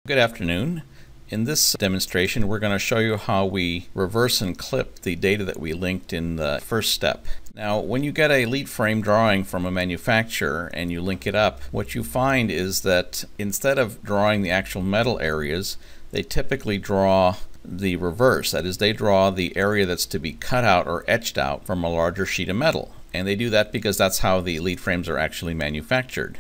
Good afternoon. In this demonstration, we're going to show you how we reverse and clip the data that we linked in the first step. Now, when you get a lead frame drawing from a manufacturer and you link it up, what you find is that instead of drawing the actual metal areas, they typically draw the reverse. That is, they draw the area that's to be cut out or etched out from a larger sheet of metal. And they do that because that's how the lead frames are actually manufactured.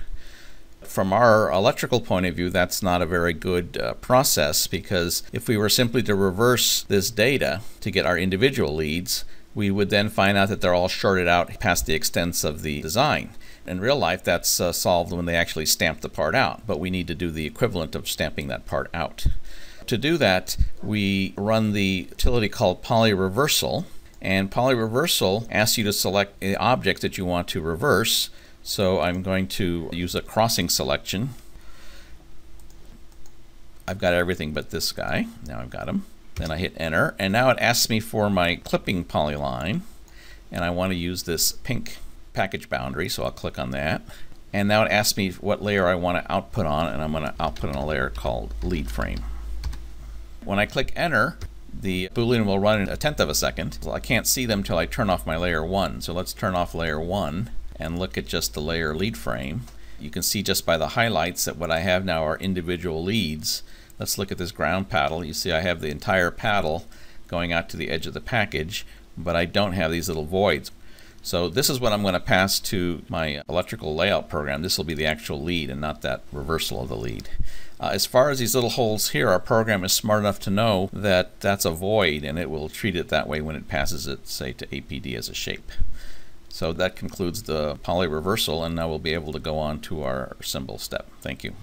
From our electrical point of view, that's not a very good process, because if we were simply to reverse this data to get our individual leads, we would then find out that they're all shorted out past the extents of the design. In real life, that's solved when they actually stamp the part out, but we need to do the equivalent of stamping that part out. To do that, we run the utility called polyreversal, and polyreversal asks you to select the object that you want to reverse. So I'm going to use a crossing selection. I've got everything but this guy. Now I've got him. Then I hit enter, and now it asks me for my clipping polyline, and I want to use this pink package boundary, so I'll click on that. And now it asks me what layer I want to output on, and I'm going to output on a layer called lead frame. When I click enter, the Boolean will run in 1/10 of a second. So I can't see them until I turn off my layer 1. So let's turn off layer 1 and look at just the layer lead frame. You can see just by the highlights that what I have now are individual leads. Let's look at this ground paddle. You see I have the entire paddle going out to the edge of the package, but I don't have these little voids. So this is what I'm going to pass to my electrical layout program. This will be the actual lead and not that reversal of the lead. As far as these little holes here, our program is smart enough to know that that's a void, and it will treat it that way when it passes it, say, to APD as a shape. So that concludes the poly reversal, and now we'll be able to go on to our symbol step. Thank you.